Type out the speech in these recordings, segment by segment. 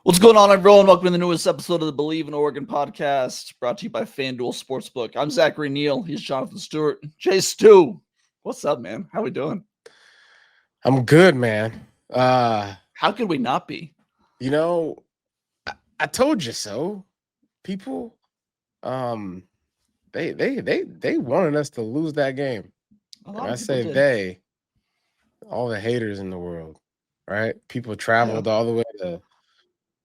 What's going on, everyone? Welcome to the newest episode of the Believe in Oregon podcast, brought to you by FanDuel Sportsbook. I'm Zachary, Neel. He's Jonathan Stewart. Jay Stu, what's up, man? How we doing? I'm good, man. How could we not be? You know, I told you so. People, they wanted us to lose that game. A And lot I of people say did. they, all the haters in the world, right? People traveled all the way to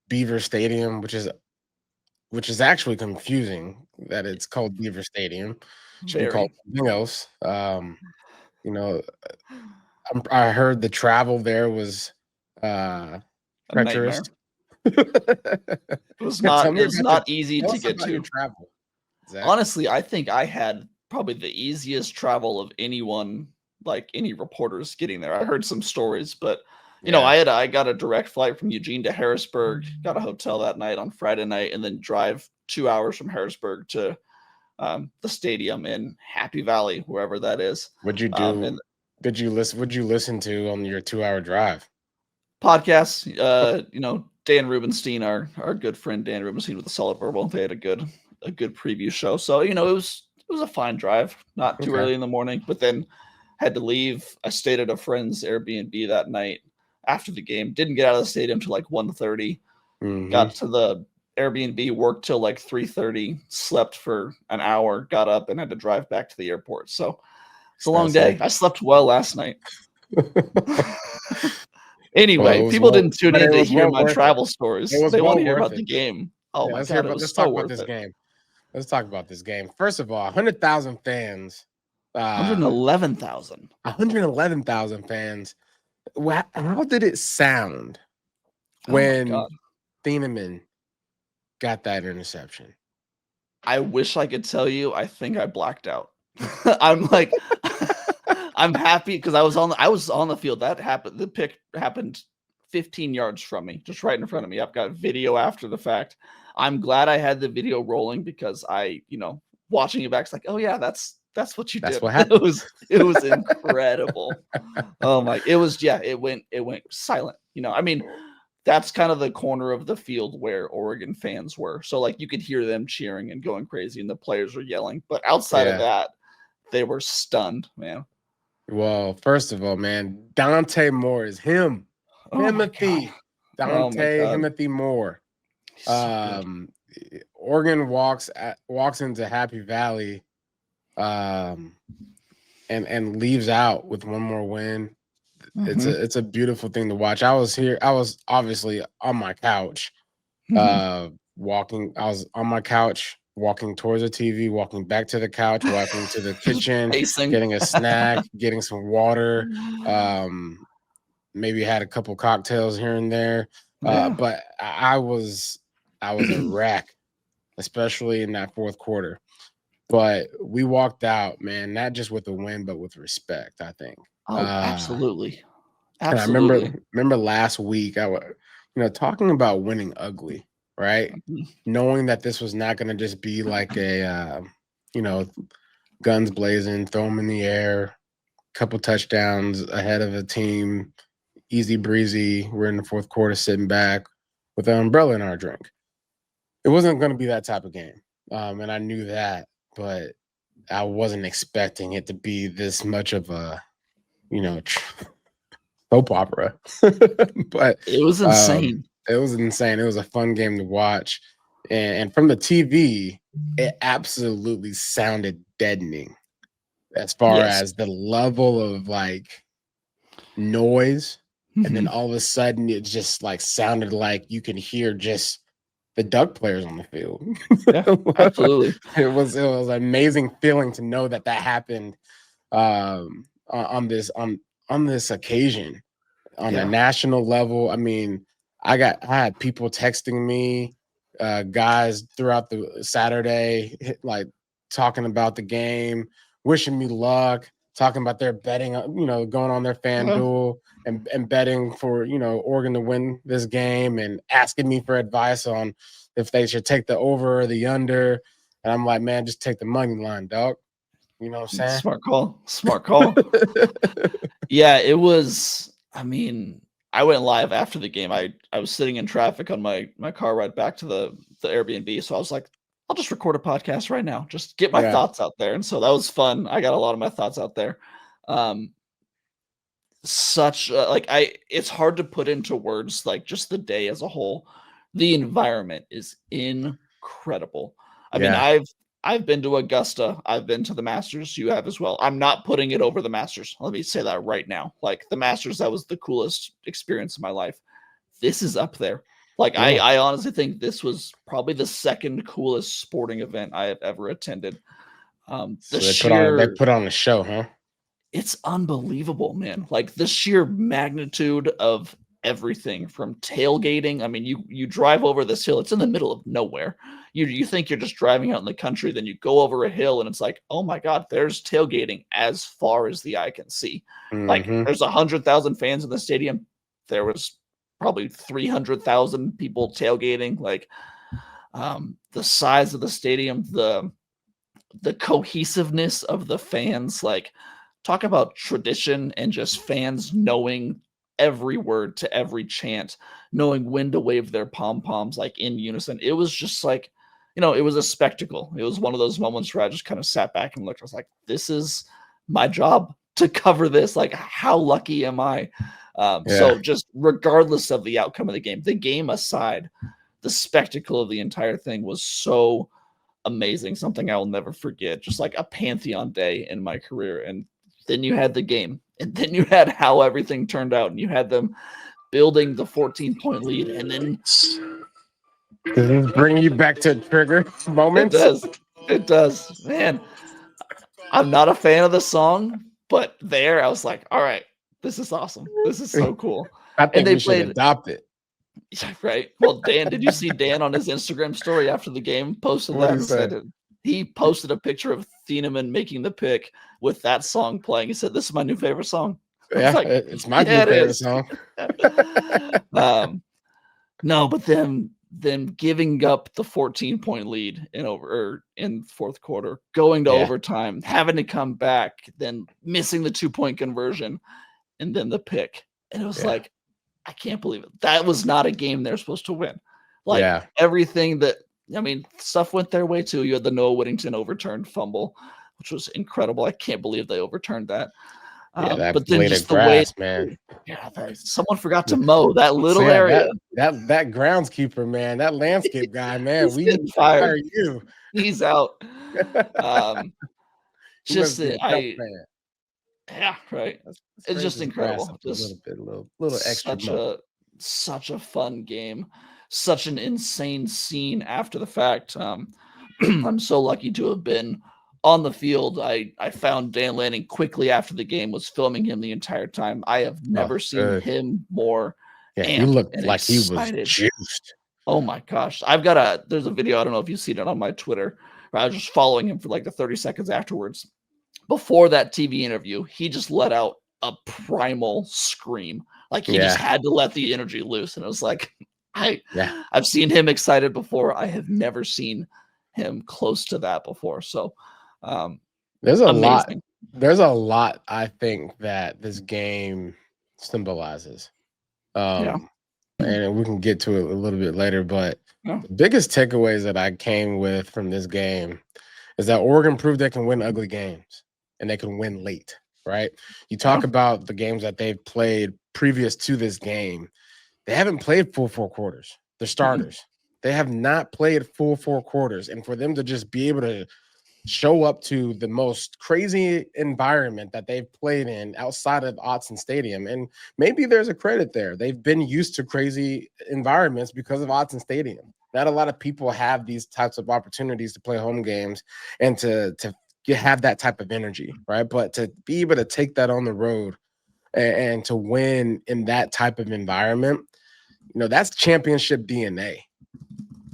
Beaver Stadium, which is actually confusing that it's called Beaver Stadium. It should be called something else. You know, I heard the travel there was a treacherous. nightmare. It was not easy to get to. Your travel. Zach. Honestly, I think I had probably the easiest travel of anyone, like any reporters getting there. I heard some stories, but you know, I got a direct flight from Eugene to Harrisburg, got a hotel that night on Friday night, and then drive 2 hours from Harrisburg to the stadium in Happy Valley, wherever that is. What'd you do? What'd you listen to on your 2-hour drive? Podcasts. You know, Dan Rubenstein, our good friend Dan Rubenstein with the Solid Verbal. They had a good preview show. So, you know, it was a fine drive, not too early in the morning, but then had to leave. I stayed at a friend's Airbnb that night after the game. Didn't get out of the stadium till like 1:30. Got to the Airbnb, worked till like 3:30, slept for an hour, got up and had to drive back to the airport. So it's a long day. I slept well last night. Anyway, people didn't tune in to hear my travel stories. They want to hear about the game. Oh my God, it was so worth it. Let's talk about this game. First of all, 100,000 fans. 111,000. 111,000 fans. How did it sound when Thieneman got that interception? I wish I could tell you. I think I blacked out. I'm like, I'm happy because I was on the field. That happened. The pick happened 15 yards from me, just right in front of me. I've got video after the fact. I'm glad I had the video rolling because watching it back, it's like, oh yeah, that's what you did. What happened. It was incredible. Oh my, it went silent. You know, I mean, that's kind of the corner of the field where Oregon fans were. So like you could hear them cheering and going crazy and the players were yelling. But outside of that, they were stunned, man. Well, first of all, man, Dante Moore is him. Dante Moore. So Oregon walks into Happy Valley and leaves out with one more win. It's a beautiful thing to watch. I was obviously on my couch walking. I was on my couch walking towards the TV, walking back to the couch, walking to the kitchen, getting a snack, getting some water, maybe had a couple cocktails here and there. But I was a wreck, especially in that fourth quarter. But we walked out, man, not just with a win, but with respect, I think. Oh, absolutely. And I remember last week, talking about winning ugly, right? Knowing that this was not going to just be like a, guns blazing, throw them in the air, couple touchdowns ahead of a team, easy breezy. We're in the fourth quarter sitting back with an umbrella in our drink. It wasn't going to be that type of game. And I knew that, but I wasn't expecting it to be this much of a, soap opera. But it was insane. It was insane. It was a fun game to watch. And from the TV, it absolutely sounded deadening as far as the level of like noise. And then all of a sudden it just like sounded like you can hear just the Duck players on the field. Yeah, absolutely. It was an amazing feeling to know that happened on this occasion on a national level. I mean, I had people texting me, guys throughout the Saturday, like talking about the game, wishing me luck, talking about their betting, going on their FanDuel and betting for, Oregon to win this game and asking me for advice on if they should take the over or the under. And I'm like, man, just take the money line, dog. You know what I'm saying? Smart call. Yeah, it was, I mean, I went live after the game. I was sitting in traffic on my car ride back to the Airbnb, so I was like, I'll just record a podcast right now, just get my thoughts out there. And so that was fun. I got a lot of my thoughts out there. It's hard to put into words, like just the day as a whole. The environment is incredible. I mean, I've been to Augusta. I've been to the Masters. You have as well. I'm not putting it over the Masters. Let me say that right now. Like the Masters, that was the coolest experience of my life. This is up there. Like I honestly think this was probably the second coolest sporting event I have ever attended. So they put on a show, huh? It's unbelievable, man. Like the sheer magnitude of everything from tailgating. I mean, you drive over this hill. It's in the middle of nowhere. You think you're just driving out in the country, then you go over a hill and it's like, oh my God, there's tailgating as far as the eye can see. Like there's 100,000 fans in the stadium. There was probably 300,000 people tailgating. Like the size of the stadium, the cohesiveness of the fans, like talk about tradition and just fans knowing every word to every chant, knowing when to wave their pom-poms like in unison. It was just like, it was a spectacle. It was one of those moments where I just kind of sat back and looked. I was like, this is my job to cover this. Like, how lucky am I? So just regardless of the outcome of the game aside, the spectacle of the entire thing was so amazing. Something I will never forget. Just like a pantheon day in my career. And then you had the game, and then you had how everything turned out, and you had them building the 14-point lead, and then does this bring you back to trigger moments? It does, man. I'm not a fan of the song, but there I was like, all right, this is awesome. This is so cool. I think they should adopt it. Right. Well, Dan, did you see Dan on his Instagram story after the game posted that? He posted a picture of Thieneman making the pick with that song playing. He said, "This is my new favorite song." Yeah, like, it's my new favorite song. No, but them giving up the 14-point lead in fourth quarter, going to overtime, having to come back, then missing the 2-point conversion, and then the pick. And it was like, I can't believe it. That was not a game they're supposed to win. Like everything that, I mean, stuff went their way too. You had the Noah Whittington overturned fumble, which was incredible. I can't believe they overturned that. But then just the grass, man. Yeah, someone forgot to mow that little area. That groundskeeper, man, that landscape guy, man. We need to fire you. He's out. Yeah, right. It's just incredible. Just a little extra. Such a fun game. Such an insane scene after the fact. I'm so lucky to have been on the field. I found Dan Lanning quickly after the game, was filming him the entire time. I have never seen him more. Yeah, he looked like excited. He was juiced. Oh my gosh. There's a video, I don't know if you've seen it on my Twitter, where I was just following him for like the 30 seconds afterwards. Before that TV interview, he just let out a primal scream. Like he just had to let the energy loose. And it was like, I've seen him excited before. I have never seen him close to that before. So there's a lot I think that this game symbolizes. And we can get to it a little bit later, but the biggest takeaways that I came with from this game is that Oregon proved they can win ugly games and they can win late, right? You talk about the games that they've played previous to this game. They haven't played full 4 quarters. The starters. They have not played full 4 quarters. And for them to just be able to show up to the most crazy environment that they've played in outside of Autzen Stadium, and maybe there's a credit there. They've been used to crazy environments because of Autzen Stadium. Not a lot of people have these types of opportunities to play home games and to have that type of energy, right? But to be able to take that on the road and to win in that type of environment, that's championship DNA.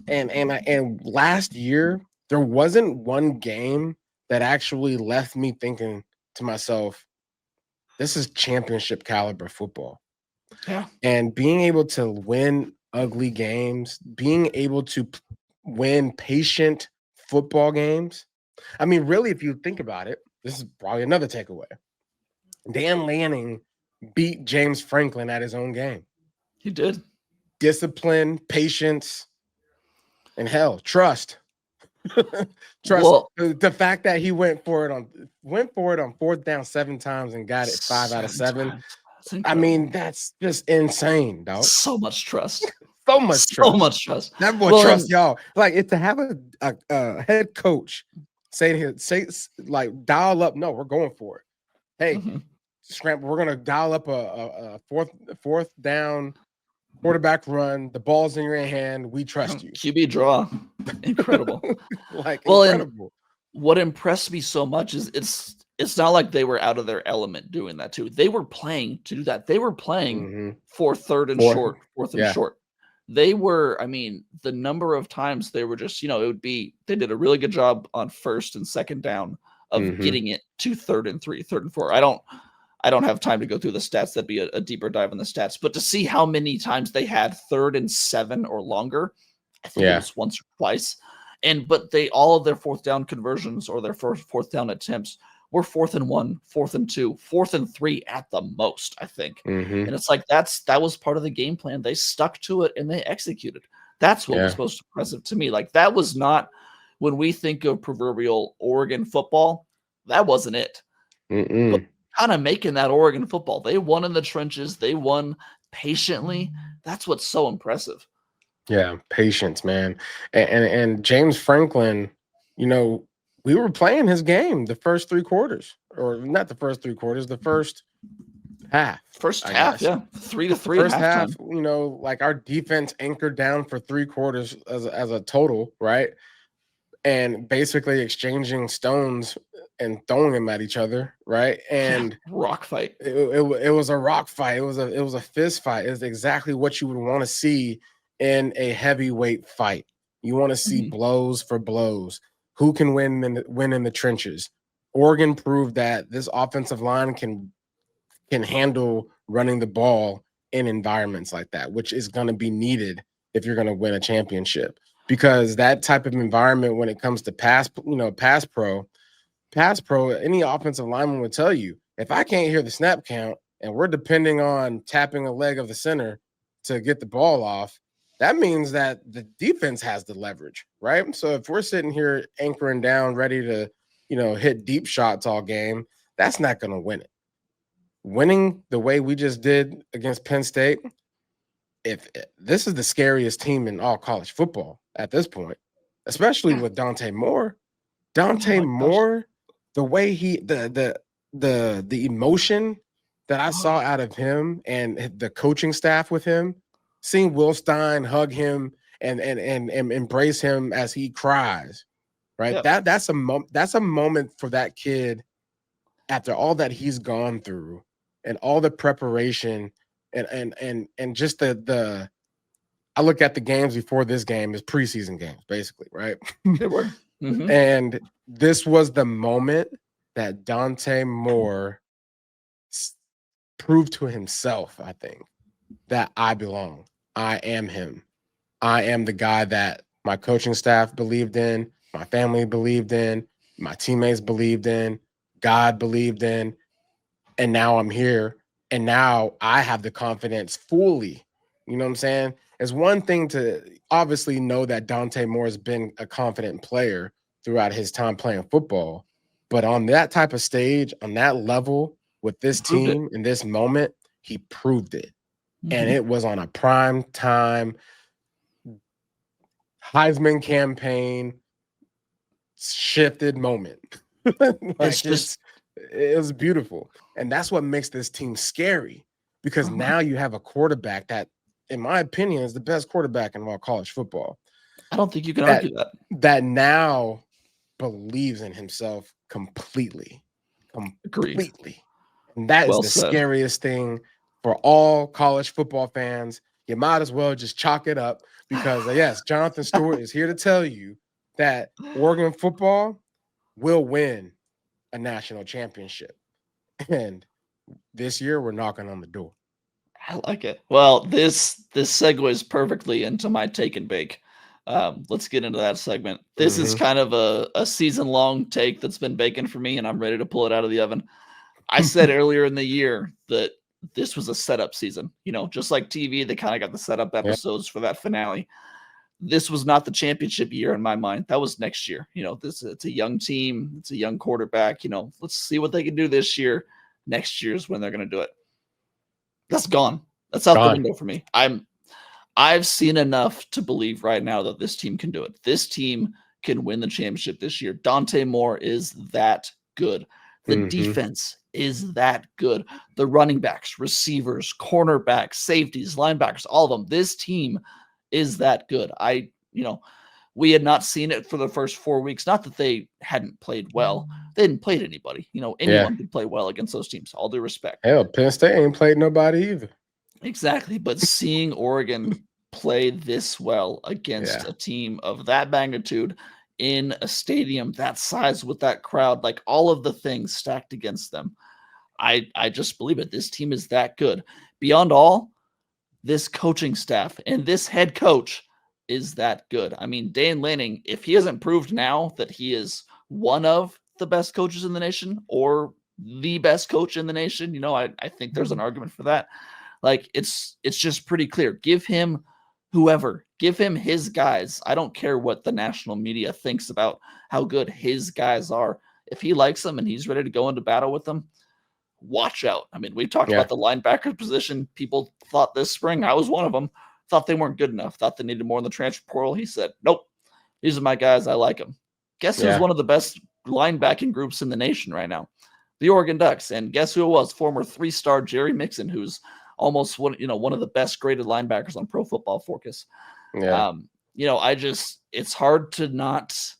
And last year, there wasn't one game that actually left me thinking to myself, this is championship caliber football. Yeah. And being able to win ugly games, being able to win patient football games. I mean, really, if you think about it, this is probably another takeaway. Dan Lanning beat James Franklin at his own game. He did. Discipline, patience, and hell, trust. Trust. Well, The fact that he went for it on fourth down 7 times and got it 5 out of 7. times. That's I incredible. mean, that's just insane, dog. So much trust. So much So much trust. That boy trust y'all. Like, to have a head coach say like, dial up. No, we're going for it. Hey, scramble. We're gonna dial up a fourth down quarterback run. The ball's in your hand. We trust you. QB draw. Incredible. Incredible. And what impressed me so much is it's not like they were out of their element doing that too. They were playing to do that. They were playing for fourth and short. They were, I mean, the number of times they were just, they did a really good job on first and second down of getting it to third and 4. I don't have time to go through the stats. That'd be a deeper dive in the stats. But to see how many times they had 3rd and 7 or longer, I think it was once or twice. But all of their fourth down conversions or their fourth down attempts were 4th and 1, 4th and 2, 4th and 3 at the most, I think. And it's like that was part of the game plan. They stuck to it and they executed. That's what was most impressive to me. Like, that was not, when we think of proverbial Oregon football, that wasn't it. But kind of making that Oregon football. They won in the trenches. They won patiently. That's what's so impressive. Yeah, patience, man. And James Franklin, we were playing his game the first 3 quarters, or not the first 3 quarters, the first half. First half, yeah. 3-3 first half, halftime. like, our defense anchored down for 3 quarters as a total, right? And basically exchanging stones and throwing them at each other, right? And rock fight. It was a rock fight. It was a fist fight. It's exactly what you would want to see in a heavyweight fight. You want to see blows for blows. Who can win in the trenches? Oregon proved that this offensive line can handle running the ball in environments like that, which is going to be needed if you're going to win a championship. Because that type of environment, when it comes to pass pro, any offensive lineman would tell you, if I can't hear the snap count and we're depending on tapping a leg of the center to get the ball off, that means that the defense has the leverage, right? So if we're sitting here anchoring down, ready to, hit deep shots all game, that's not going to win it. Winning the way we just did against Penn State, if this is the scariest team in all college football at this point, especially with Dante Moore. Moore, the way the emotion that I saw out of him and the coaching staff with him, seeing Will Stein hug him and embrace him as he cries, right? Yeah. That's a moment for that kid after all that he's gone through and all the preparation and just the I look at the games before this game as preseason games, basically, right? They were. And this was the moment that Dante Moore proved to himself, I think, that I belong. I am him. I am the guy that my coaching staff believed in, my family believed in, my teammates believed in, God believed in, and now I'm here. And now I have the confidence fully. You know what I'm saying? It's one thing to obviously know that Dante Moore has been a confident player throughout his time playing football, but on that type of stage, on that level, with this team in this moment, he proved it. And it was on a prime time Heisman campaign shifted moment. It was beautiful. And that's what makes this team scary, because now you have a quarterback that, in my opinion, is the best quarterback in all college football. I don't think you can argue that. That now believes in himself completely. Agreed. And that is the scariest thing for all college football fans. You might as well just chalk it up, because, yes, Jonathan Stewart is here to tell you that Oregon football will win a national championship. And this year we're knocking on the door. I like it. Well, this segues perfectly into my take and bake. Let's get into that segment. This is kind of a season-long take that's been baking for me, and I'm ready to pull it out of the oven. I said earlier in the year that this was a setup season. Just like TV, they kind of got the setup episodes for that finale. This was not the championship year in my mind. That was next year. It's a young team. It's a young quarterback. Let's see what they can do this year. Next year's when they're going to do it. That's gone. That's out the window for me. I've seen enough to believe right now that this team can do it. This team can win the championship this year. Dante Moore is that good. The defense is that good. The running backs, receivers, cornerbacks, safeties, linebackers, all of them. This team is that good. We had not seen it for the first 4 weeks. Not that they hadn't played well. They hadn't played anybody. Anyone could play well against those teams. All due respect. Hell, Penn State ain't played nobody either. Exactly. But seeing Oregon play this well against a team of that magnitude in a stadium that size with that crowd, like all of the things stacked against them, I just believe it. This team is that good. Beyond all, this coaching staff and this head coach is that good. I mean, Dan Lanning, if he hasn't proved now that he is one of the best coaches in the nation or the best coach in the nation, I think there's an argument for that. Like, it's just pretty clear. Give him whoever. Give him his guys. I don't care what the national media thinks about how good his guys are. If he likes them and he's ready to go into battle with them, watch out. I mean, we talked about the linebacker position. People thought this spring, I was one of them, thought they weren't good enough, thought they needed more in the transfer portal. He said, nope, these are my guys. I like them. Guess who's one of the best linebacking groups in the nation right now? The Oregon Ducks. And guess who it was? Former 3-star Jerry Mixon, who's almost one of the best graded linebackers on Pro Football Focus. It's hard to not,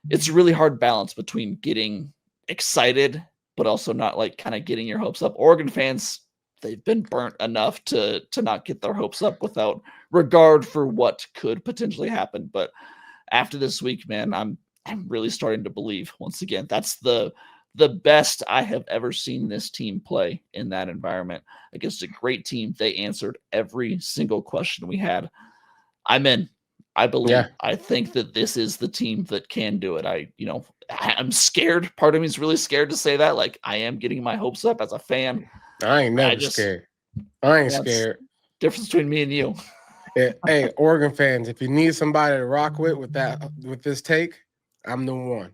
it's a really hard balance between getting excited, but also not like kind of getting your hopes up. Oregon fans, they've been burnt enough to not get their hopes up without regard for what could potentially happen. But after this week, man, I'm really starting to believe once again, that's the best I have ever seen this team play in that environment against a great team. They answered every single question we had. I'm in. I believe. Yeah. I think that this is the team that can do it. I'm scared. Part of me is really scared to say that. Like, I am getting my hopes up as a fan. I ain't never scared. I ain't scared. Difference between me and you. Hey, Oregon fans, if you need somebody to rock with this take, I'm the one.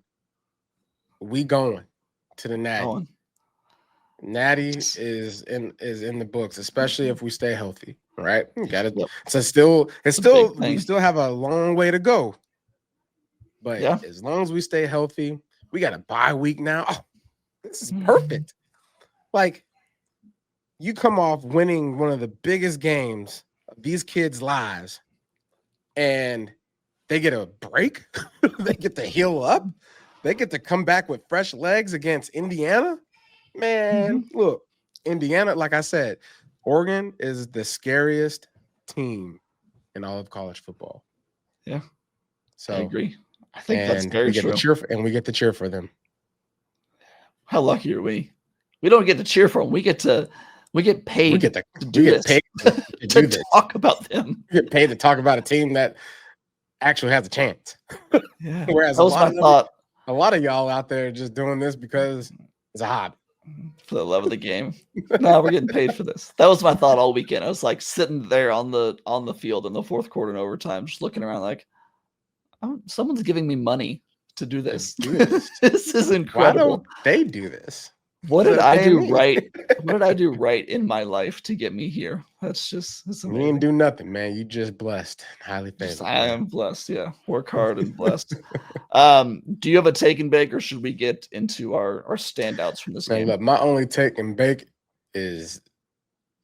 We going to the Natty. Natty is in the books, especially if we stay healthy. Right? You got it. Yep. So we still have a long way to go. But as long as we stay healthy, we got a bye week now. Oh, this is perfect. Like, you come off winning one of the biggest games of these kids' lives, and they get a break. They get to heal up. They get to come back with fresh legs against Indiana. Man, look, Indiana, like I said, Oregon is the scariest team in all of college football. Yeah, so I agree. I think that's very true. We get to cheer for them. How lucky are we? We don't get to cheer for them. We get paid. We get paid to talk about them. We get paid to talk about a team that actually has a chance. Yeah. Whereas that was my thought. A lot of y'all out there are just doing this because it's a hobby. For the love of the game. No, we're getting paid for this. That was my thought all weekend. I was like sitting there on the field in the fourth quarter and overtime, just looking around like, someone's giving me money to do this. This is incredible. Why don't they do this? What did I do right? What did I do right in my life to get me here? That's amazing. You didn't do nothing, man. You just blessed. Highly favored. I am blessed. Yeah. Work hard and blessed. Do you have a take and bake, or should we get into our standouts from this game? Look, my only take and bake is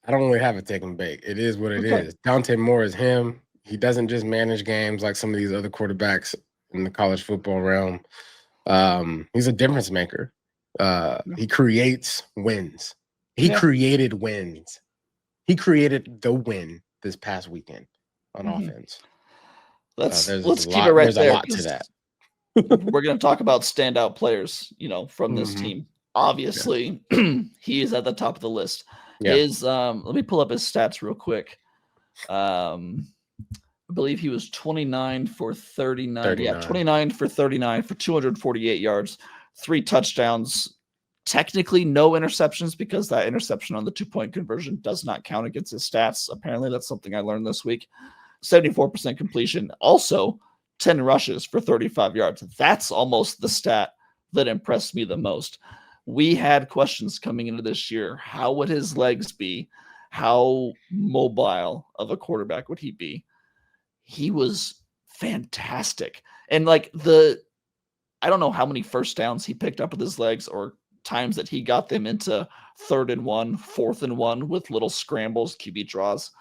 I don't really have a take and bake. It is what it is. Dante Moore is him. He doesn't just manage games like some of these other quarterbacks in the college football realm. He's a difference maker. He creates wins. He created wins. He created the win this past weekend on offense. Let's keep it right there. There's a lot to that. We're going to talk about standout players, from this team. Obviously, he is at the top of the list. Yeah. Let me pull up his stats real quick. I believe he was 29 for 39. 39. Yeah, 29 for 39 for 248 yards, 3 touchdowns. Technically, no interceptions because that interception on the 2-point conversion does not count against his stats. Apparently, that's something I learned this week. 74% completion. Also, 10 rushes for 35 yards. That's almost the stat that impressed me the most. We had questions coming into this year. How would his legs be? How mobile of a quarterback would he be? He was fantastic. And like I don't know how many first downs he picked up with his legs or times that he got them into 3rd and 1, 4th and 1 with little scrambles, QB draws.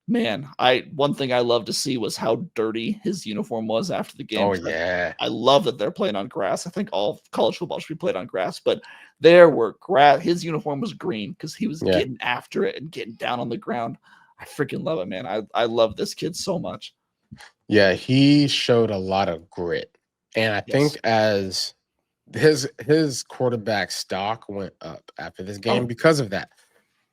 Man, one thing I love to see was how dirty his uniform was after the game. Oh yeah, I love that they're playing on grass. I think all college football should be played on grass, but there were grass. His uniform was green because he was getting after it and getting down on the ground. I freaking love it, man. I love this kid so much. Yeah, he showed a lot of grit, and I think as his quarterback stock went up after this game because of that.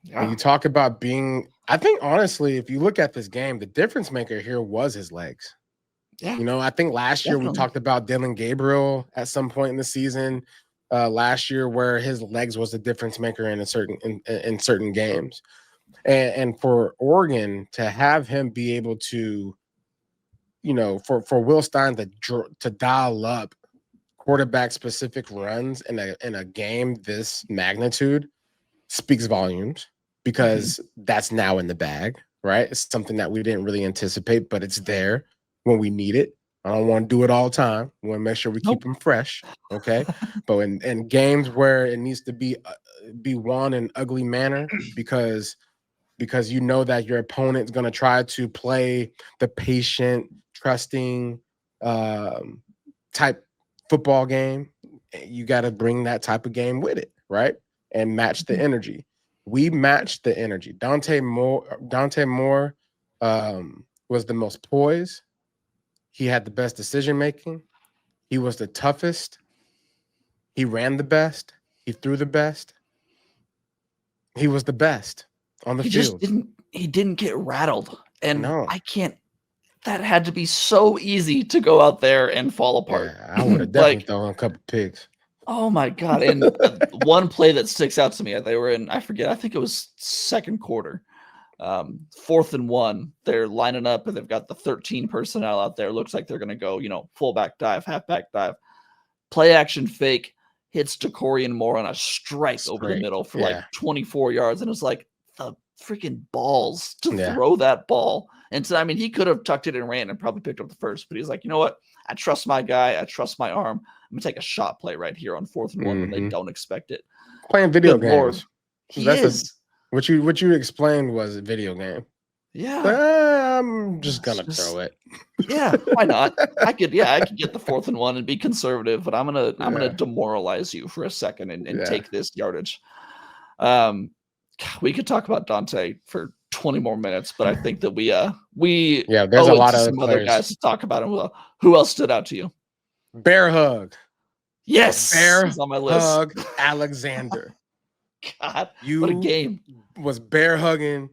Yeah. When you talk about being, I think honestly, if you look at this game, the difference maker here was his legs. Yeah. You know, I think last year we talked about Dylan Gabriel at some point in the season last year where his legs was the difference maker in certain games. And for Oregon to have him be able to, you know, for Will Stein to dial up quarterback specific runs in a game this magnitude speaks volumes, because that's now in the bag, right? It's something that we didn't really anticipate, but it's there when we need it. I don't want to do it all the time. We want to make sure we keep them fresh, okay? But in games where it needs to be won in ugly manner, because you know that your opponent's going to try to play the patient, trusting type football game, you got to bring that type of game with it, right? And match the energy. We matched the energy. Dante Moore was the most poised. He had the best decision making. He was the toughest. He ran the best. He threw the best. He was the best on the field. He didn't get rattled. And that had to be so easy to go out there and fall apart. Yeah, I would have definitely thrown a couple picks. Oh my God. And one play that sticks out to me, they were in, I think it was second quarter, 4th and 1. They're lining up and they've got the 13 personnel out there. Looks like they're going to go, fullback dive, halfback dive, play action fake, hits Decorian Moore on a strike over the middle for like 24 yards. And it's like the freaking balls to throw that ball. And so, I mean, he could have tucked it and ran and probably picked up the first, but he's like, you know what? I trust my guy. I trust my arm. I'm going to take a shot play right here on 4th and 1 when they don't expect it. Playing video games. That's what you explained was a video game. Yeah. I'm just going to throw it. Yeah. Why not? I could get the 4th and 1 and be conservative, but I'm going to demoralize you for a second and take this yardage. We could talk about Dante for 20 more minutes, but I think that there's a lot of other guys to talk about him. Who else stood out to you? Bear hug. Yes, Bear on my list. Hug Alexander. God, what a game! Was bear hugging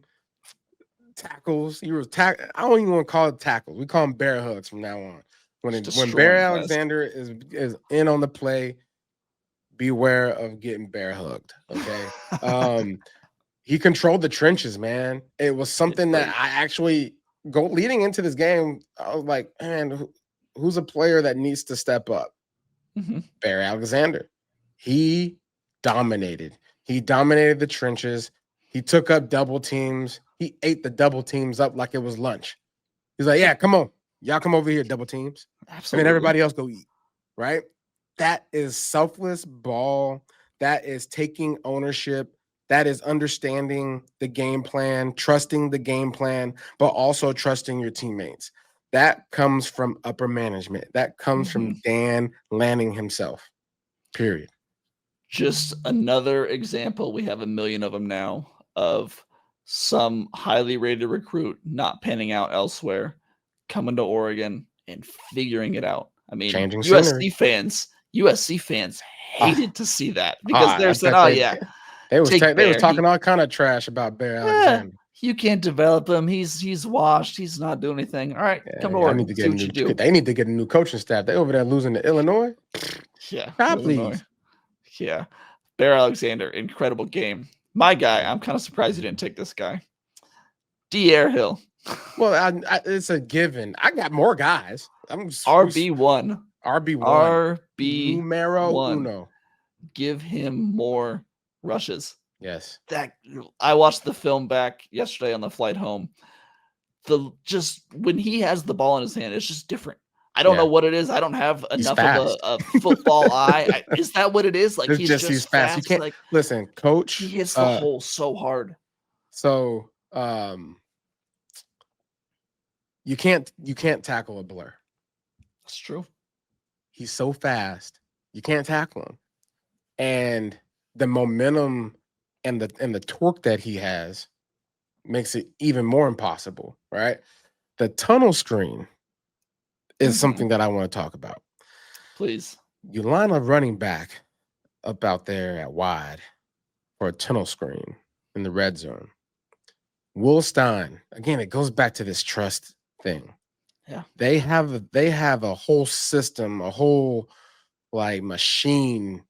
tackles. I don't even want to call it tackles. We call them bear hugs from now on. When Bear Alexander is in on the play, beware of getting bear hugged. Okay. He controlled the trenches, man. It was something that I actually leading into this game. I was like, man, who's a player that needs to step up? Bear Alexander. He dominated. He dominated the trenches. He took up double teams. He ate the double teams up like it was lunch. He's like, yeah, come on. Y'all come over here, double teams. Absolutely. And then everybody else go eat, right? That is selfless ball. That is taking ownership. That is understanding the game plan, trusting the game plan, but also trusting your teammates. That comes from upper management. That comes from Dan Lanning himself, period. Just another example, we have a million of them now, of some highly rated recruit not panning out elsewhere, coming to Oregon and figuring it out. I mean, USC fans hated to see that because they're saying, They was talking all kind of trash about Bear Alexander. You can't develop him. He's washed. He's not doing anything. All right, come to Oregon. They need to get a new coaching staff. They over there losing to Illinois. Yeah, God, please. Yeah, Bear Alexander, incredible game. My guy, I'm kind of surprised you didn't take this guy. De'Aaron Hill. Well, it's a given. I got more guys. I'm RB1. RB1. RB1. Numero uno. Give him more rushes. Yes. I watched the film back yesterday on the flight home. Just when he has the ball in his hand, it's just different. I don't know what it is. I don't have enough of a football eye. Is that what it is? Like he's fast. You can't listen, coach. He hits the hole so hard. So you can't tackle a blur. That's true. He's so fast, you can't tackle him. And the momentum and the torque that he has makes it even more impossible, right? The tunnel screen is something that I want to talk about. Please. You line a running back up out there at wide for a tunnel screen in the red zone. Will Stein, again, it goes back to this trust thing. Yeah. They have a whole system, a whole like machine,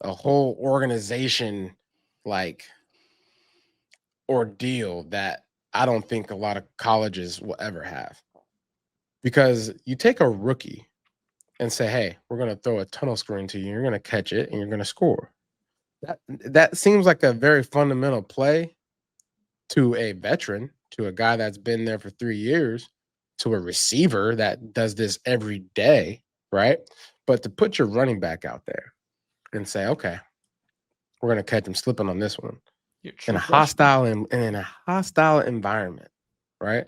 a whole organization like ordeal that I don't think a lot of colleges will ever have. Because you take a rookie and say, hey, we're going to throw a tunnel screen to you. You're going to catch it and you're going to score. That seems like a very fundamental play to a veteran, to a guy that's been there for 3 years, to a receiver that does this every day, right? But to put your running back out there and say, okay, we're going to catch him slipping on this one in a hostile environment, right?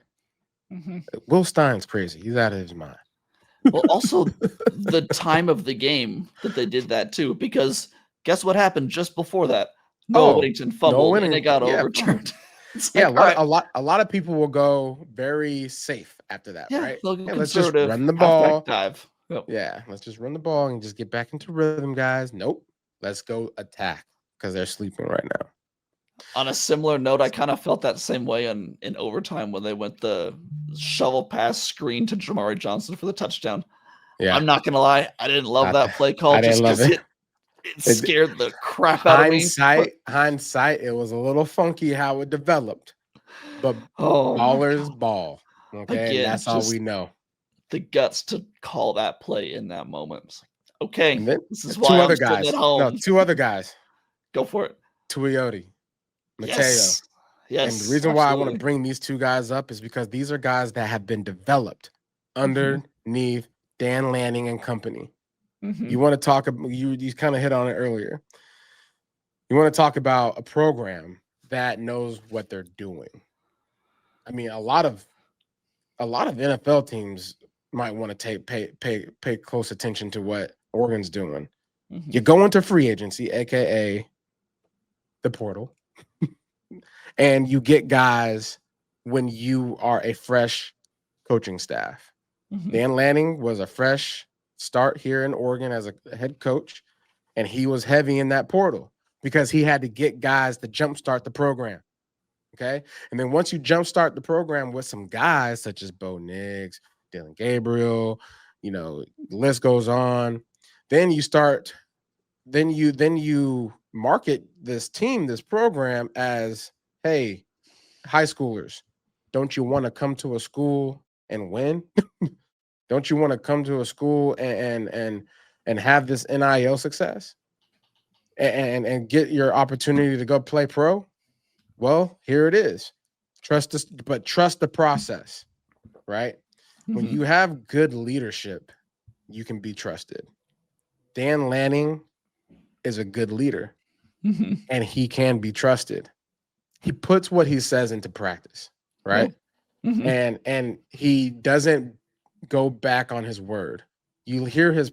Mm-hmm. Will Stein's crazy. He's out of his mind. Well, also the time of the game that they did that too, because guess what happened just before that? Noah Whittington fumbled and it got overturned. Yeah, like, a lot of people will go very safe after that, right? Let's just run the ball. Dive. Yep. Yeah, let's just run the ball and just get back into rhythm, guys. Nope. Let's go attack because they're sleeping right now. On a similar note, I kind of felt that same way in overtime when they went the shovel pass screen to Jamari Johnson for the touchdown. Yeah. I'm not going to lie. I didn't love that play call just because it scared the crap out of me. Hindsight, it was a little funky how it developed. But ballers ball. Okay, again, and that's all we know. The guts to call that play in that moment. It's like, okay, this is why two I'm other guys. At home. No, two other guys. Go for it. Tuioti. Mateo. Yes. And the reason why I want to bring these two guys up is because these are guys that have been developed underneath Dan Lanning and company. Mm-hmm. You want to talk about, you kind of hit on it earlier. You want to talk about a program that knows what they're doing. I mean, a lot of NFL teams might want to pay close attention to what Oregon's doing. Mm-hmm. You go into free agency, aka the portal. And you get guys when you are a fresh coaching staff. Mm-hmm. Dan Lanning was a fresh start here in Oregon as a head coach, and he was heavy in that portal because he had to get guys to jumpstart the program. Okay. And then once you jumpstart the program with some guys such as Bo Nix, Dylan Gabriel, the list goes on, then you market this team, this program as, hey, high schoolers, don't you want to come to a school and win? Don't you want to come to a school and have this NIL success and get your opportunity to go play pro? Well, here it is. Trust the process, right? Mm-hmm. When you have good leadership, you can be trusted. Dan Lanning is a good leader, and he can be trusted. He puts what he says into practice, right? Yeah. Mm-hmm. And he doesn't go back on his word. You hear his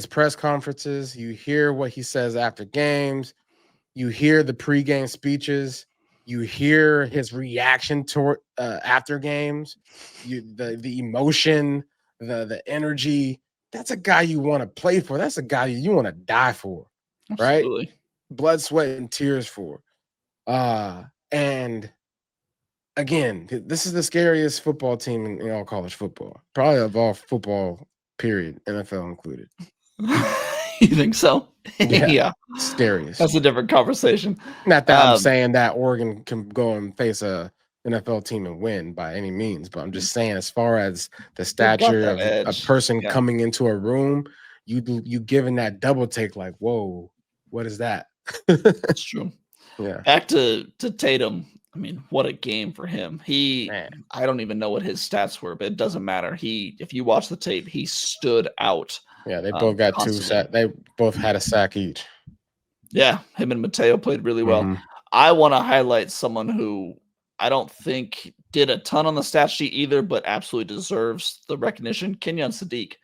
press conferences, you hear what he says after games, you hear the pregame speeches, you hear his reaction to after games, the emotion, the energy. That's a guy you want to play for. That's a guy you want to die for. Absolutely. Right? Blood, sweat, and tears for. And again, this is the scariest football team in all college football, probably of all football, period, NFL included. You think so? Yeah. Scariest. That's a different conversation. Not that I'm saying that Oregon can go and face a NFL team and win by any means, but I'm just saying as far as the stature of a person coming into a room, you giving that double take like, whoa, what is that? That's true. Yeah. Back to Tatum. I mean, what a game for him. I don't even know what his stats were, but it doesn't matter. If you watch the tape, he stood out. Yeah, they both got constantly. 2 sacks. They both had a sack each. Yeah, him and Mateo played really well. I want to highlight someone who I don't think did a ton on the stat sheet either, but absolutely deserves the recognition. Kenyon Sadiq.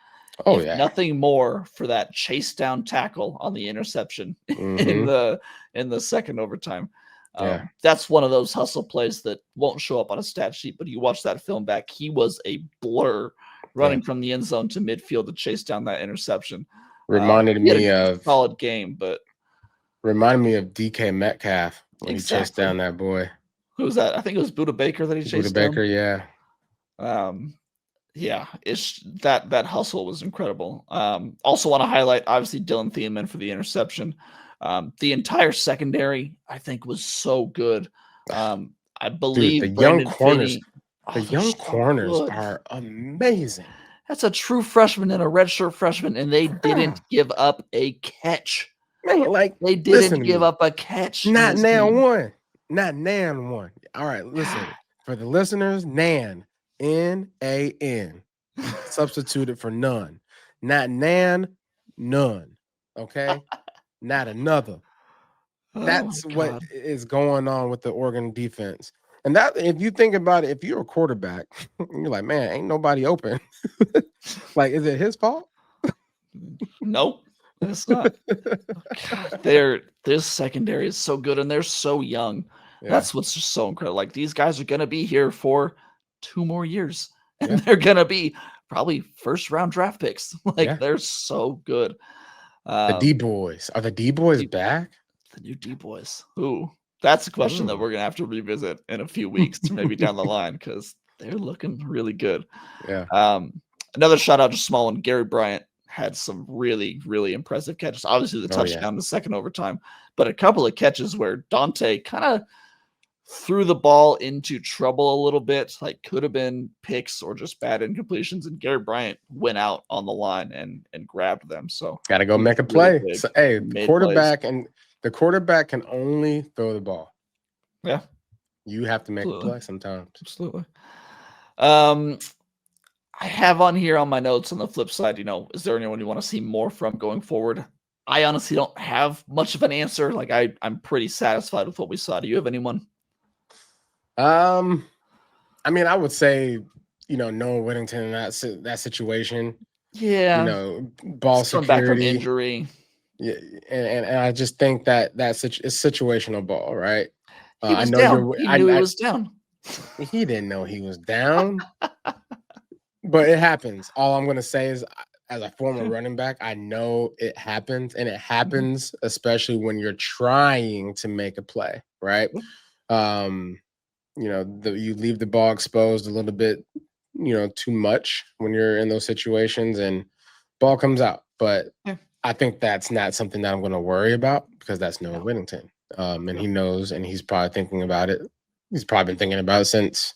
Oh, if nothing more for that chase down tackle on the interception in the second overtime. That's one of those hustle plays that won't show up on a stat sheet, but you watch that film back, he was a blur running from the end zone to midfield to chase down that interception. Reminded me of solid game, but reminded me of DK Metcalf when he chased down that boy. Who was that? I think it was Budda Baker that he chased down. Budda Baker, yeah. It's that hustle was incredible. Also want to highlight obviously Dylan Thiemann for the interception. The entire secondary I think was so good. I believe the young corners are amazing. That's a true freshman and a redshirt freshman, and they didn't give up a catch. Man, like they didn't give up a catch. Not Nan one. Not Nan one. All right, listen. For the listeners, Nan. N-A-N. Substituted for none. Not Nan, none. Okay? Not another. That's what is going on with the Oregon defense. And that, if you think about it, if you're a quarterback, you're like, man, ain't nobody open. Like, is it his fault? Nope. It's not. God, their secondary is so good and they're so young. Yeah. That's what's just so incredible. Like, these guys are going to be here for 2 more years and they're going to be probably first round draft picks. Like, they're so good. The D-boys. Are the D-boys back? The new D-boys. Ooh, that's a question that we're going to have to revisit in a few weeks to maybe down the line because they're looking really good. Yeah. Another shout out, just small one. Gary Bryant had some really, really impressive catches. Obviously, the touchdown in the second overtime, but a couple of catches where Dante kind of threw the ball into trouble a little bit, like could have been picks or just bad incompletions, and Gary Bryant went out on the line and grabbed them. So got to go make a play. Really so, hey, the quarterback can only throw the ball. Yeah, you have to make a play sometimes. Absolutely. I have on here on my notes on the flip side, is there anyone you want to see more from going forward? I honestly don't have much of an answer. Like I'm pretty satisfied with what we saw. Do you have anyone? I mean, I would say, Noah Whittington in that situation. Yeah. Ball security. Back from injury. Yeah, and I just think that it's situational ball, right? He was down. He knew he was down. He didn't know he was down. But it happens. All I'm going to say is, as a former running back, I know it happens, and it happens especially when you're trying to make a play, right? You leave the ball exposed a little bit, too much when you're in those situations, and ball comes out. But I think that's not something that I'm going to worry about because that's Noah Whittington, and he knows, and he's probably thinking about it. He's probably been thinking about it since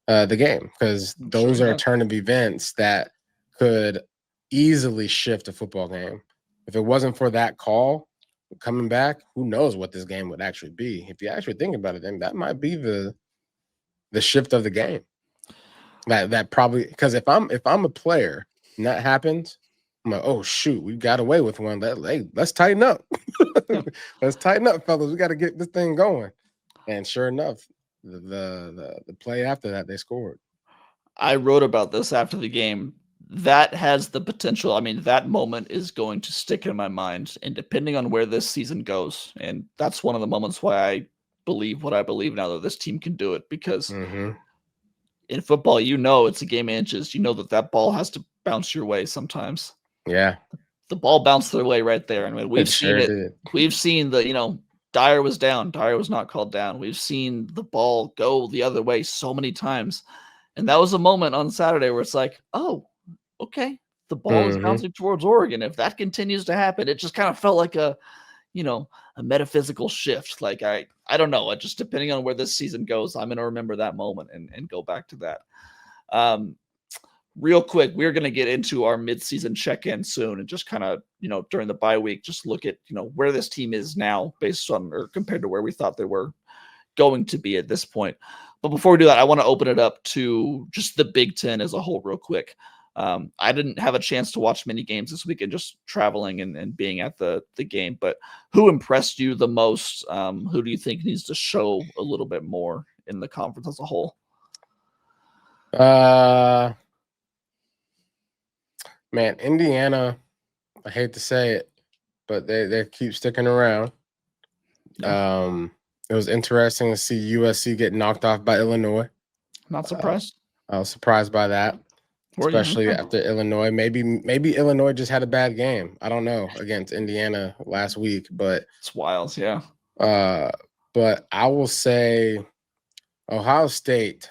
the game, because those are a turn of events that could easily shift a football game. If it wasn't for that call coming back, who knows what this game would actually be? If you actually think about it, then that might be the shift of the game. That probably, because if I'm a player and that happens, I'm like, oh shoot, we got away with one. Let's tighten up. Let's tighten up, fellas. We got to get this thing going. And sure enough, the play after that, they scored. I wrote about this after the game. That has the potential. I mean, that moment is going to stick in my mind. And depending on where this season goes, and that's one of the moments why I believe what I believe now, that this team can do it. Because in football, it's a game of inches. You know that ball has to bounce your way sometimes. Yeah. The ball bounced their way right there. I mean, we've seen it. We've seen Dyer was down. Dyer was not called down. We've seen the ball go the other way so many times. And that was a moment on Saturday where it's like, oh, okay, the ball is bouncing towards Oregon. If that continues to happen, it just kind of felt like a metaphysical shift. Like I don't know. Just depending on where this season goes, I'm going to remember that moment and go back to that. Real quick, we're going to get into our midseason check-in soon and just kind of, during the bye week, just look at, where this team is now based on or compared to where we thought they were going to be at this point. But before we do that, I want to open it up to just the Big Ten as a whole real quick. I didn't have a chance to watch many games this weekend, just traveling and being at the game. But who impressed you the most? Who do you think needs to show a little bit more in the conference as a whole? Man, Indiana, I hate to say it, but they keep sticking around. Yeah. It was interesting to see USC get knocked off by Illinois. Not surprised. I was surprised by that, especially after Illinois. Maybe Illinois just had a bad game. I don't know, against Indiana last week, but it's wild, yeah. But I will say Ohio State,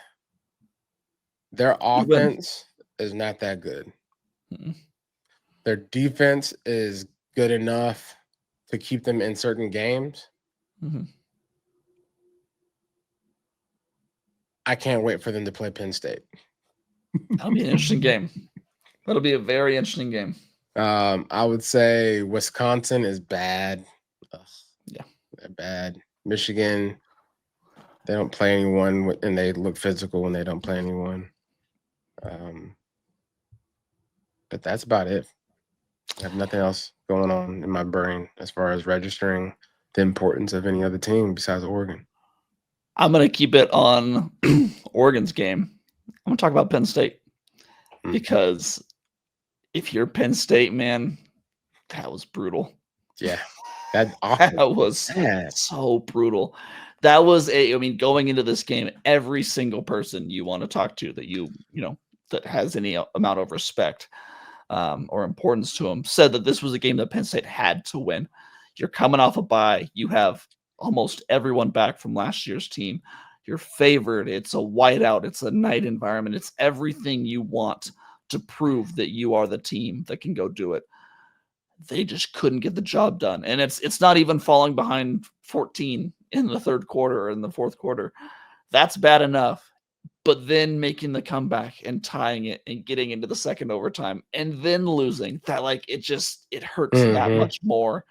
their offense is not that good. Mm-mm. Their defense is good enough to keep them in certain games. Mm-hmm. I can't wait for them to play Penn State. That'll be an interesting game. That'll be a very interesting game. I would say Wisconsin is bad. Yeah, they're bad. Michigan, they don't play anyone, and they look physical when they don't play anyone. But that's about it. I have nothing else going on in my brain as far as registering the importance of any other team besides Oregon. I'm going to keep it on Oregon's game. I'm going to talk about Penn State because if you're Penn State, man, that was brutal. Yeah. That was so brutal. That was going into this game, every single person you want to talk to that that has any amount of respect or importance to them said that this was a game that Penn State had to win. You're coming off a bye. You have almost everyone back from last year's team. You're favored. It's a whiteout. It's a night environment. It's everything you want to prove that you are the team that can go do it. They just couldn't get the job done. And it's not even falling behind 14 in the third quarter or in the fourth quarter. That's bad enough. But then making the comeback and tying it and getting into the second overtime and then losing, that it hurts that much more.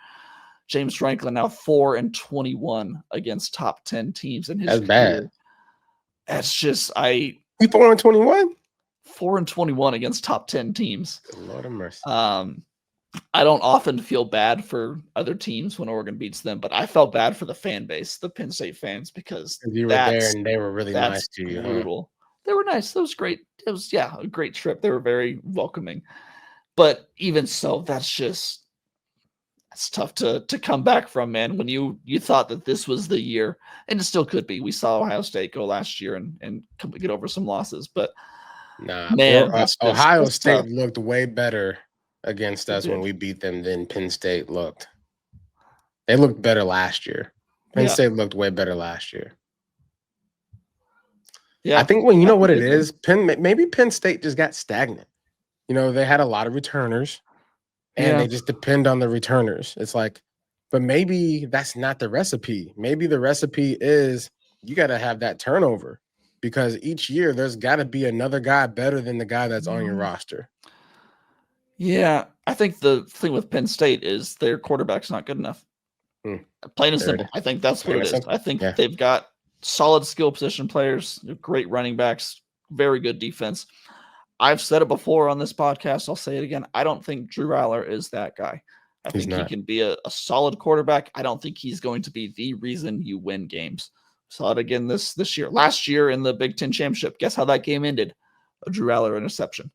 James Franklin now 4-21 against top 10 teams in his career. Bad. That's just he 4-21? 4-21 against top 10 teams. Good Lord of mercy. I don't often feel bad for other teams when Oregon beats them, but I felt bad for the fan base, the Penn State fans, because you were there and they were really nice to you. Brutal. They were nice. That was great. It was a great trip. They were very welcoming. But even so, that's tough to come back from, man, when you thought that this was the year, and it still could be. We saw Ohio State go last year and get over some losses, but man, Ohio State looked way better against us when we beat them than Penn State looked. They looked better last year. Penn State looked way better last year. Yeah, I think what it is, maybe Penn State just got stagnant. They had a lot of returners. And they just depend on the returners. It's like, but maybe that's not the recipe. Maybe the recipe is you got to have that turnover because each year there's got to be another guy better than the guy that's on your roster. Yeah, I think the thing with Penn State is their quarterback's not good enough. Plain and simple. I think that's what it is. I think they've got solid skill position players, great running backs, very good defense. I've said it before on this podcast. I'll say it again. I don't think Drew Aller is that guy. I think he can be a solid quarterback. I don't think he's going to be the reason you win games. Saw it again this year. Last year in the Big Ten Championship, guess how that game ended? A Drew Aller interception.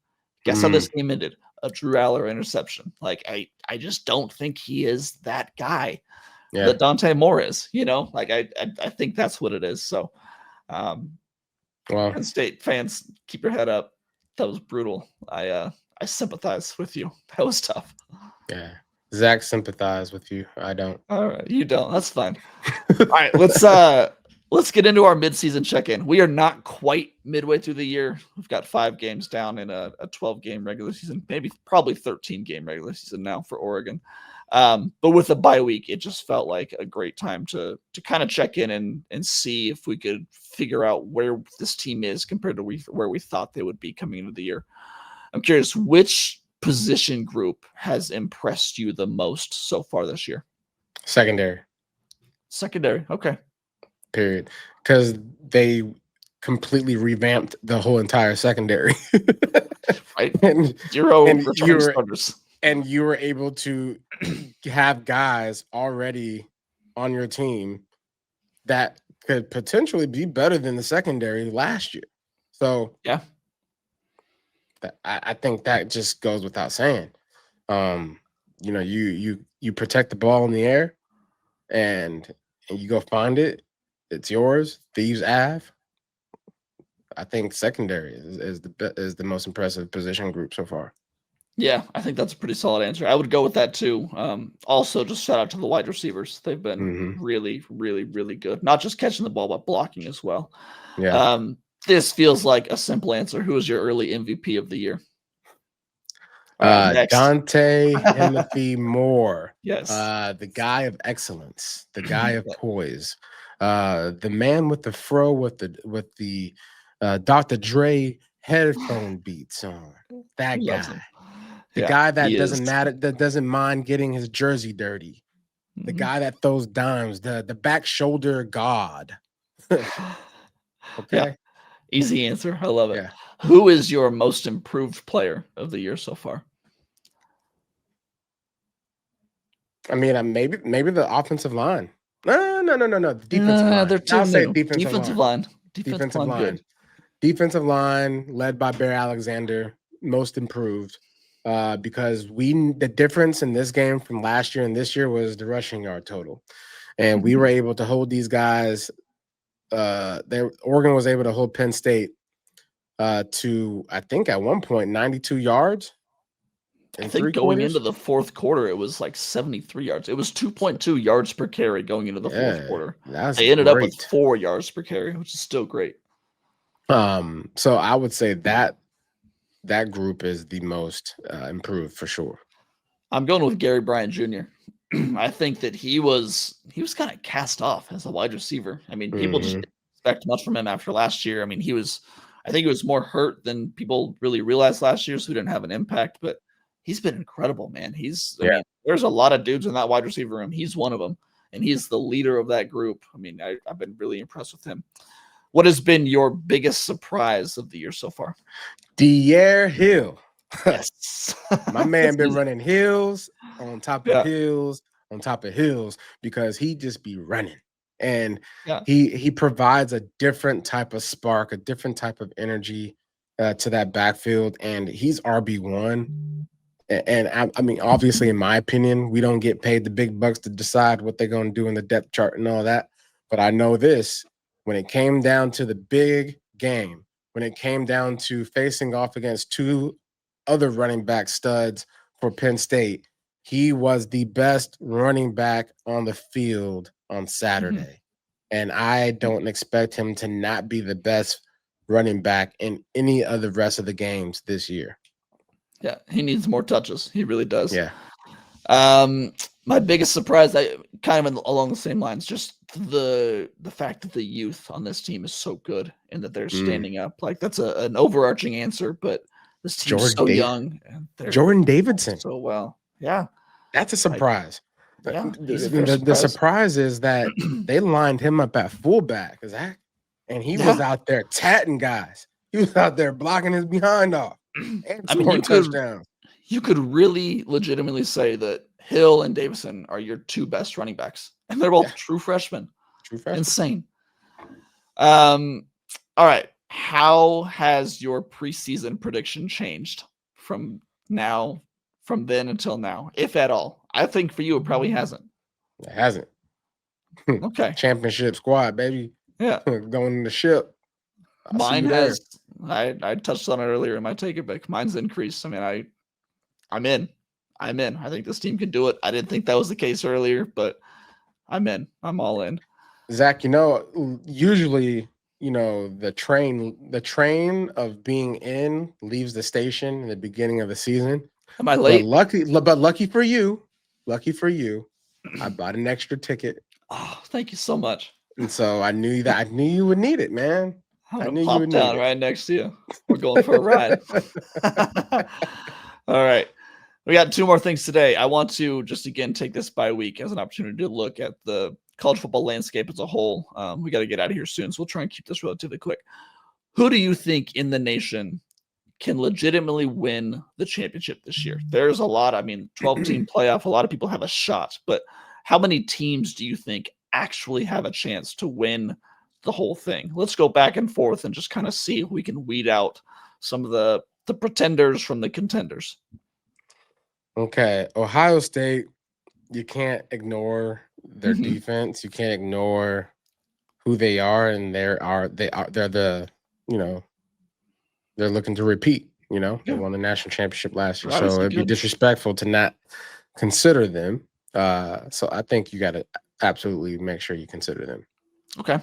Guess how this game ended? A Drew Aller interception. Like, I just don't think he is that guy that Dante Moore is. I think that's what it is. So, Penn State fans, keep your head up. That was brutal. I sympathize with you. That was tough. Yeah. Zach sympathize with you. I don't. All right. You don't. That's fine. All right. Let's Let's get into our midseason check-in. We are not quite midway through the year. We've got 5 games down in a 12-game regular season, probably 13-game regular season now for Oregon. But with a bye week, it just felt like a great time to kind of check in and see if we could figure out where this team is compared to where we thought they would be coming into the year. I'm curious, which position group has impressed you the most so far this year? Secondary. Okay. Period. Because they completely revamped the whole entire secondary. Right. and 0 returning starters. And you were able to have guys already on your team that could potentially be better than the secondary last year. So yeah, I think that just goes without saying. You protect the ball in the air, and you go find it. It's yours. Thieves Ave. I think secondary is the most impressive position group so far. Yeah, I think that's a pretty solid answer. I would go with that too. Also, just shout out to the wide receivers. They've been really, really, really good. Not just catching the ball, but blocking as well. Yeah. This feels like a simple answer. Who was your early MVP of the year? Dante Moore. Yes. The guy of excellence, the guy of poise, the man with the fro with the Dr. Dre headphone beats on. That guy. The guy that doesn't mind getting his jersey dirty. The guy that throws dimes, the back shoulder god. Okay. Yeah. Easy answer. I love it. Yeah. Who is your most improved player of the year so far? I mean, maybe the offensive line. No. The defensive line. They're too I'll say new. defensive line. Defensive line. Good. Defensive line led by Bear Alexander, most improved. Because the difference in this game from last year and this year was the rushing yard total. And we were able to hold these guys. Oregon was able to hold Penn State to, I think at one point, 92 yards. I think going into the fourth quarter, it was like 73 yards. It was 2.2 yards per carry going into the fourth quarter. They ended up with 4 yards per carry, which is still great. So I would say that group is the most improved for sure. I'm going with Gary Bryant Jr. I think that he was kind of cast off as a wide receiver. I mean, people just didn't expect much from him after last year. I mean, I think he was more hurt than people really realized last year, so he didn't have an impact, but he's been incredible, man. I mean, there's a lot of dudes in that wide receiver room. He's one of them, and he's the leader of that group. I mean, I've been really impressed with him. What has been your biggest surprise of the year so far? De'Air Hill. Yes. My man been running hills on top of hills on top of hills because he just be running. And he provides a different type of spark, a different type of energy to that backfield. And he's RB1. And I mean, obviously, in my opinion, we don't get paid the big bucks to decide what they're going to do in the depth chart and all that. But I know this, when it came down to the big game, when it came down to facing off against 2 other running back studs for Penn State, he was the best running back on the field on Saturday. And I don't expect him to not be the best running back in any of the rest of the games this year. Yeah, he needs more touches. He really does. Yeah. My biggest surprise, kind of along the same lines, just the fact that the youth on this team is so good and that they're standing up. Like, that's an overarching answer, but this team's so young. And Jordan Davidson. So well. Yeah. That's a surprise. The surprise is that they lined him up at fullback, Zach, and he was out there tatting guys. He was out there blocking his behind off. And touchdowns. You could really legitimately say that Hill and Davison are your 2 best running backs, and they're both true freshmen. Insane. All right. How has your preseason prediction changed from then until now, if at all? I think for you, it probably hasn't. It hasn't. Okay. Championship squad, baby. Yeah. Going in the ship. Mine has. I touched on it earlier in my take it back. Mine's increased. I mean, I'm in. I think this team can do it. I didn't think that was the case earlier, but I'm in. I'm all in. Zach, usually, the train of being in leaves the station in the beginning of the season. Am I late? But lucky for you, I bought an extra ticket. Oh, thank you so much. And so I knew you would need it, man. I'm I gonna knew you pop would down need right next to you. We're going for a ride. All right. We got 2 more things today. I want to just again take this bye week as an opportunity to look at the college football landscape as a whole. We got to get out of here soon, so we'll try and keep this relatively quick. Who do you think in the nation can legitimately win the championship this year? There's a lot. 12-team playoff. A lot of people have a shot, but how many teams do you think actually have a chance to win the whole thing? Let's go back and forth and just kind of see if we can weed out some of the pretenders from the contenders. Okay, Ohio State, you can't ignore their Mhm. defense. You can't ignore who they are, and they're the, they're looking to repeat. They Yeah, won the national championship last year, they're so obviously it'd be good. disrespectful to not consider them. So I think you got to absolutely make sure you consider them. Okay.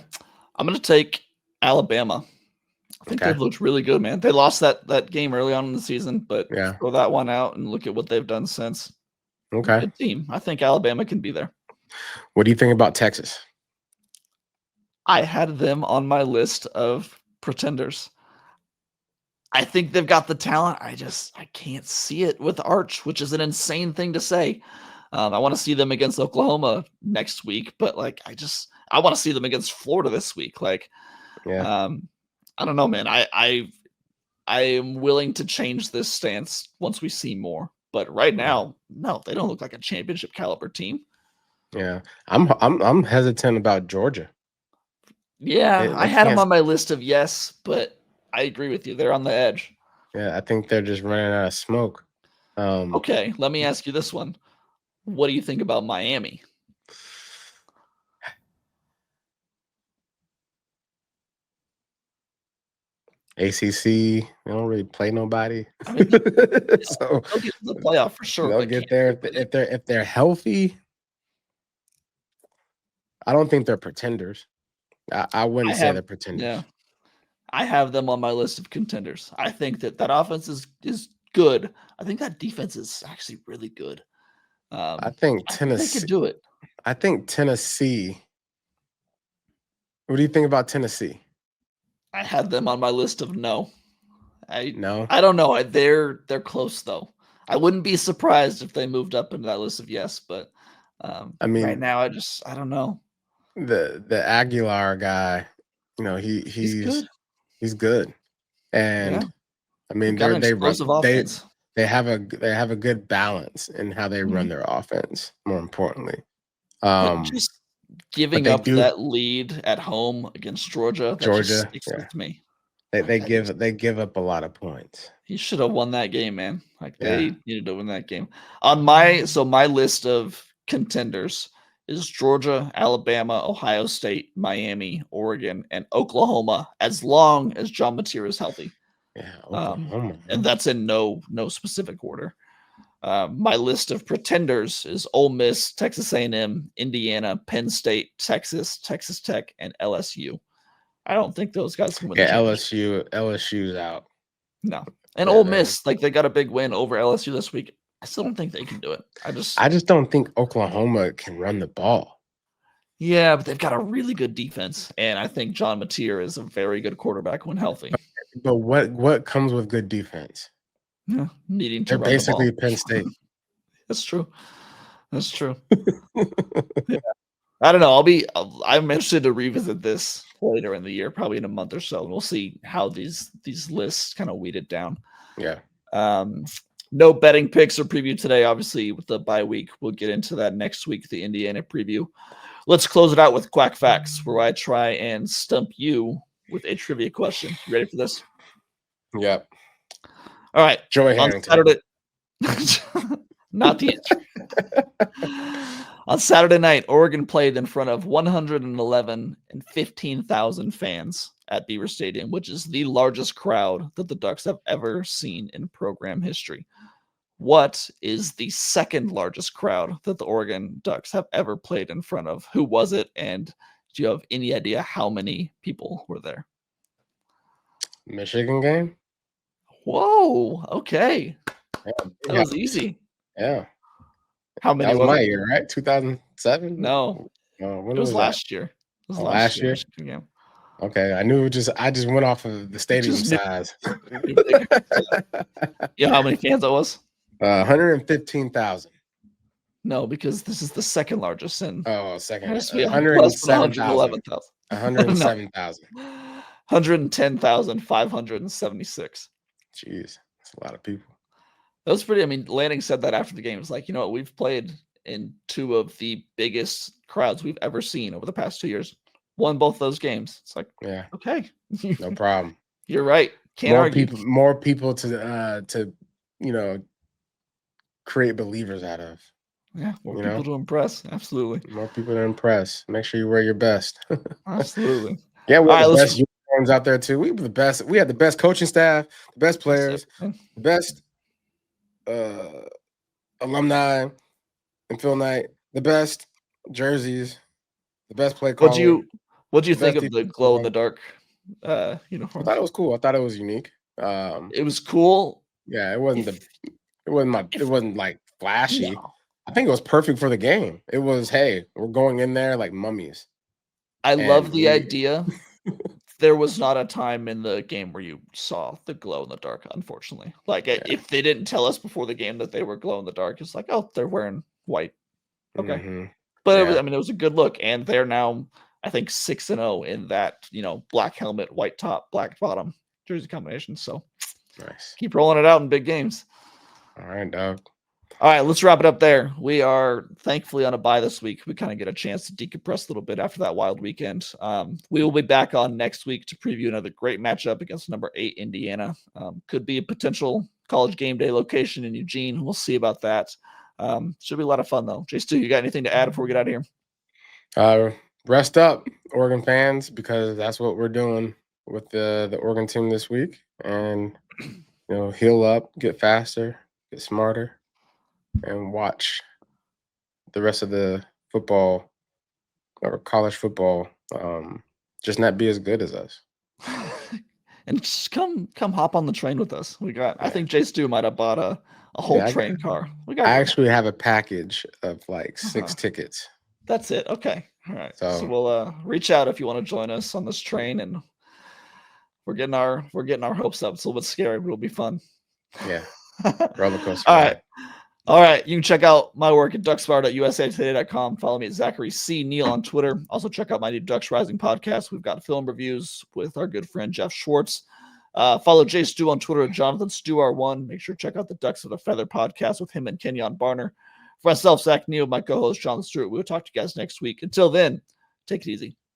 I'm going to take Alabama. I think Okay. they've looked really good, man. They lost that game early on in the season, but Yeah. throw that one out and look at what they've done since. Okay. Good team. I think Alabama can be there. What do you think about Texas? I had them on my list of pretenders. I think they've got the talent. I can't see it with Arch, which is an insane thing to say. I want to see them against Oklahoma next week, but I want to see them against Florida this week. Yeah. I don't know, man. I am willing to change this stance once we see more. But right now, no, they don't look like a championship caliber team. Yeah. I'm hesitant about Georgia. Yeah, I They had them can't. on my list of yes, but I agree with you. They're on the edge. Yeah, I think they're just running out of smoke. Okay, let me ask you this one. What do you think about Miami? ACC, they don't really play nobody. I mean, So they'll get to the playoff for sure. they'll But get there if they're healthy. I don't think they're pretenders. I wouldn't say they're pretenders. Yeah, I have them on my list of contenders. I think that offense is good. I think that defense is actually really good. I think I think they Tennessee. could do it. I think Tennessee. What do you think about Tennessee? I had them on my list of no. No. I don't know. They're close though. I wouldn't be surprised if they moved up into that list of yes, but I mean, right now I don't know. the Aguilar guy, He's good. he's good, and Yeah, I mean they've got an they run explosive offense. they have a good balance in how they run Mhm. their offense. More importantly, But just but giving they up do that lead at home against Georgia, that just Georgia. sticks Yeah, with me. they give up a lot of points. He should have won that game, man. Yeah. They needed to win that game. My list of contenders is Georgia, Alabama, Ohio State, Miami, Oregon, and Oklahoma, as long as John Mateer is healthy. Yeah, Oklahoma. And that's in no specific order. My list of pretenders is Ole Miss, Texas A&M, Indiana, Penn State, Texas, Texas Tech, and LSU. I don't think those guys can win the Yeah, championship. LSU's out. No. And Yeah, Ole Miss, they got a big win over LSU this week. I still don't think they can do it. I just don't think Oklahoma can run the ball. Yeah, but they've got a really good defense, and I think John Mateer is a very good quarterback when healthy. But what comes with good defense? Yeah, needing to They're run the ball. basically Penn State. That's true. That's true. Yeah. I don't know. I'm interested to revisit this later in the year, probably in a month or so. We'll see how these lists kind of weed it down. Yeah. No betting picks or preview today, obviously, with the bye week. We'll get into that next week, the Indiana preview. Let's close it out with Quack Facts, where I try and stump you with a trivia question. You ready for this? Yep. All right. Joy On Harrington. Saturday, not the answer. On Saturday night, Oregon played in front of 111 and 15,000 fans at Beaver Stadium, which is the largest crowd that the Ducks have ever seen in program history. What is the second largest crowd that the Oregon Ducks have ever played in front of? Who was it? And Do you have any idea how many people were there? Michigan game. Whoa. Okay. Yeah, That was easy. yeah. How That many was was my it? year, right? 2007. No, When it was was that? last year. It was Oh, last last year. year. Michigan game. Okay, I knew. I just went off of the stadium Just knew. size. Yeah, how many fans that was? 115,000. No, because this is the second largest, and Oh, it second. has to be less than 107,000. 111,000. No, 107,000. 110,576. Jeez, that's a lot of people. That was pretty. I mean, Lanning said that after the game. It's like, you know what? We've played in two of the biggest crowds we've ever seen over the past 2 years. Won both those games. It's like, Yeah, okay, no problem. you're right. Can't argue. More people to create believers out of. Yeah, more people to impress. Absolutely. More people to impress. Make sure you wear your best. Absolutely. Yeah, we All had right, the best uniforms out there too. We were the best. We had the best coaching staff, the best players, the best alumni and Phil Knight, the best jerseys, the best play caller. What do you think best of the defensive glow in the line. dark I uniform? thought it was cool. I thought it was unique. It was cool. Yeah, it wasn't like flashy. No. I think it was perfect for the game. It was, hey, we're going in there like mummies. I love the idea. There was not a time in the game where you saw the glow in the dark, unfortunately. Like, if they didn't tell us before the game that they were glow in the dark, it's like, oh, they're wearing white. Okay. Mm-hmm. But it was a good look. And they're now, I think, 6-0 in that, black helmet, white top, black bottom jersey combination. So nice. Keep rolling it out in big games. All right, dog. All right, let's wrap it up there. We are thankfully on a bye this week. We kind of get a chance to decompress a little bit after that wild weekend. We will be back on next week to preview another great matchup against number 8 Indiana. Could be a potential college game day location in Eugene. We'll see about that. Should be a lot of fun though. Stu, you got anything to add before we get out of here? Rest up, Oregon fans, because that's what we're doing with the Oregon team this week. And heal up, get faster, get smarter, and watch the rest of the football or college football just not be as good as us. And just come hop on the train with us. I think Stu might have bought a whole train car. I actually have a package of like 6 tickets. That's it. Okay. All right. So we'll reach out if you want to join us on this train, and we're getting our hopes up. It's a little bit scary, but it'll be fun. Yeah. Roller coaster. All right. You can check out my work at ducksfire.usatoday.com. Follow me at Zachary C. Neel on Twitter. Also check out my new Ducks Rising podcast. We've got film reviews with our good friend Jeff Schwartz. Follow Stu on Twitter at Jonathan StewR1. Make sure to check out the Ducks of the Feather podcast with him and Kenyon Barner. For myself, Zach Neel, my co-host Jonathan Stewart. We'll talk to you guys next week. Until then, take it easy.